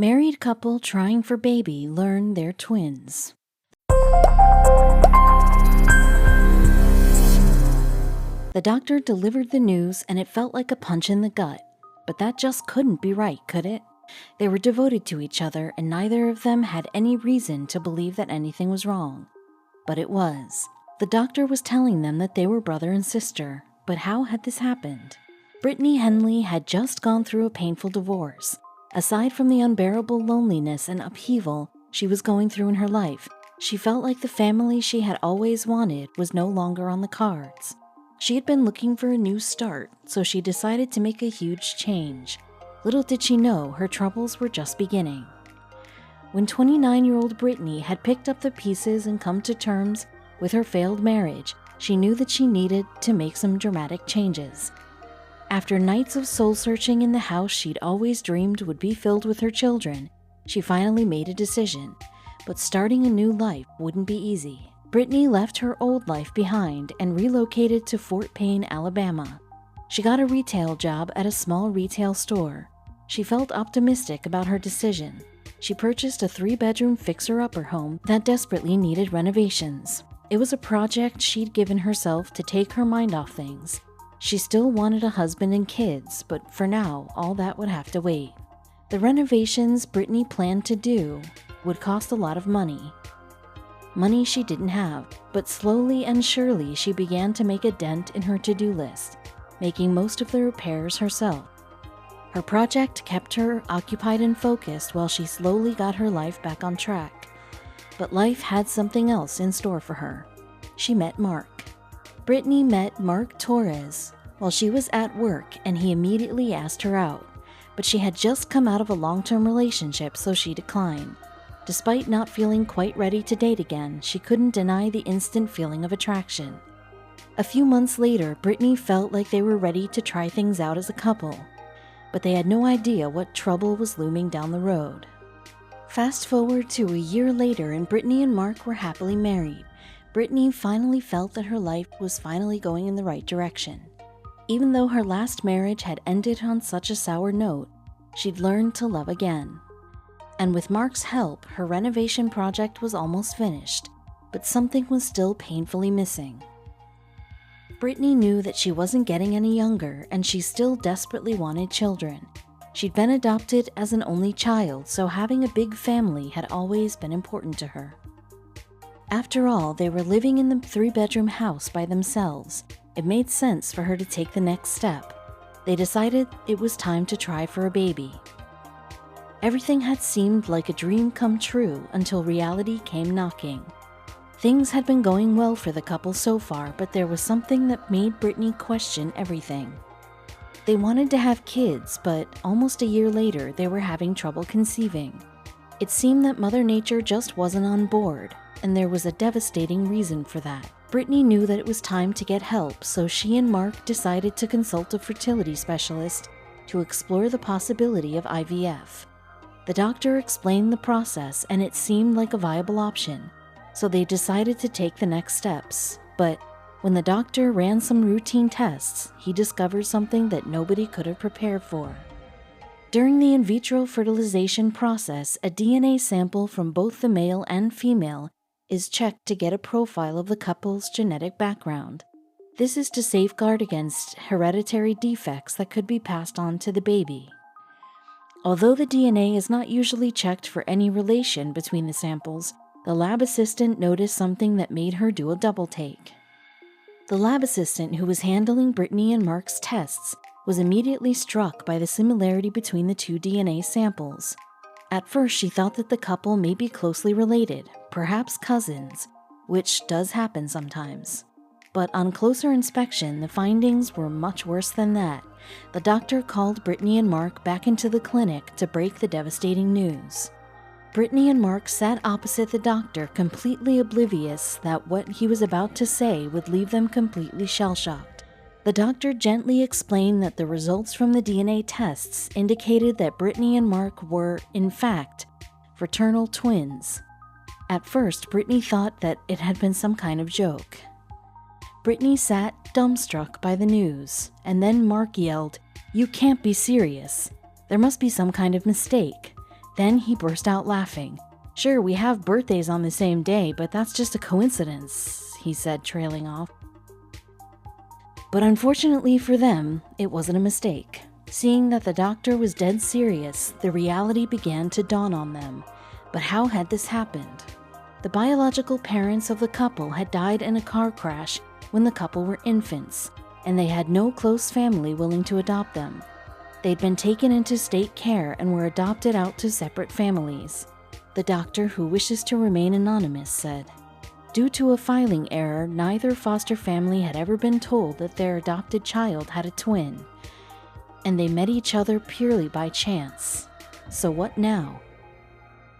Married couple trying for baby learn they're twins. The doctor delivered the news and it felt like a punch in the gut. But that just couldn't be right, could it? They were devoted to each other and neither of them had any reason to believe that anything was wrong. But it was. The doctor was telling them that they were brother and sister. But how had this happened? Brittany Henley had just gone through a painful divorce. Aside from the unbearable loneliness and upheaval she was going through in her life, she felt like the family she had always wanted was no longer on the cards. She had been looking for a new start, so she decided to make a huge change. Little did she know her troubles were just beginning. When 29-year-old Brittany had picked up the pieces and come to terms with her failed marriage, she knew that she needed to make some dramatic changes. After nights of soul-searching in the house she'd always dreamed would be filled with her children, she finally made a decision. But starting a new life wouldn't be easy. Brittany left her old life behind and relocated to Fort Payne, Alabama. She got a retail job at a small retail store. She felt optimistic about her decision. She purchased a 3-bedroom fixer-upper home that desperately needed renovations. It was a project she'd given herself to take her mind off things. She still wanted a husband and kids, but for now, all that would have to wait. The renovations Brittany planned to do would cost a lot of money. Money she didn't have, but slowly and surely she began to make a dent in her to-do list, making most of the repairs herself. Her project kept her occupied and focused while she slowly got her life back on track. But life had something else in store for her. She met Mark. Brittany met Mark Torres while she was at work and he immediately asked her out, but she had just come out of a long-term relationship, so she declined. Despite not feeling quite ready to date again, she couldn't deny the instant feeling of attraction. A few months later, Brittany felt like they were ready to try things out as a couple, but they had no idea what trouble was looming down the road. Fast forward to a year later and Brittany and Mark were happily married. Brittany finally felt that her life was finally going in the right direction. Even though her last marriage had ended on such a sour note, she'd learned to love again. And with Mark's help, her renovation project was almost finished, but something was still painfully missing. Brittany knew that she wasn't getting any younger, and she still desperately wanted children. She'd been adopted as an only child, so having a big family had always been important to her. After all, they were living in the 3-bedroom house by themselves. It made sense for her to take the next step. They decided it was time to try for a baby. Everything had seemed like a dream come true until reality came knocking. Things had been going well for the couple so far, but there was something that made Brittany question everything. They wanted to have kids, but almost a year later, they were having trouble conceiving. It seemed that Mother Nature just wasn't on board, and there was a devastating reason for that. Brittany knew that it was time to get help, so she and Mark decided to consult a fertility specialist to explore the possibility of IVF. The doctor explained the process, and it seemed like a viable option, so they decided to take the next steps. But when the doctor ran some routine tests, he discovered something that nobody could have prepared for. During the in vitro fertilization process, a DNA sample from both the male and female is checked to get a profile of the couple's genetic background. This is to safeguard against hereditary defects that could be passed on to the baby. Although the DNA is not usually checked for any relation between the samples, the lab assistant noticed something that made her do a double take. The lab assistant who was handling Brittany and Mark's tests was immediately struck by the similarity between the two DNA samples. At first, she thought that the couple may be closely related, perhaps cousins, which does happen sometimes. But on closer inspection, the findings were much worse than that. The doctor called Brittany and Mark back into the clinic to break the devastating news. Brittany and Mark sat opposite the doctor, completely oblivious that what he was about to say would leave them completely shell-shocked. The doctor gently explained that the results from the DNA tests indicated that Brittany and Mark were, in fact, fraternal twins. At first, Brittany thought that it had been some kind of joke. Brittany sat dumbstruck by the news, and then Mark yelled, "You can't be serious. There must be some kind of mistake. Then he burst out laughing. "Sure, we have birthdays on the same day, but that's just a coincidence," he said, trailing off. But unfortunately for them, it wasn't a mistake. Seeing that the doctor was dead serious, the reality began to dawn on them. But how had this happened? The biological parents of the couple had died in a car crash when the couple were infants, and they had no close family willing to adopt them. They'd been taken into state care and were adopted out to separate families. The doctor, who wishes to remain anonymous, said, "Due to a filing error, neither foster family had ever been told that their adopted child had a twin, and they met each other purely by chance. So what now?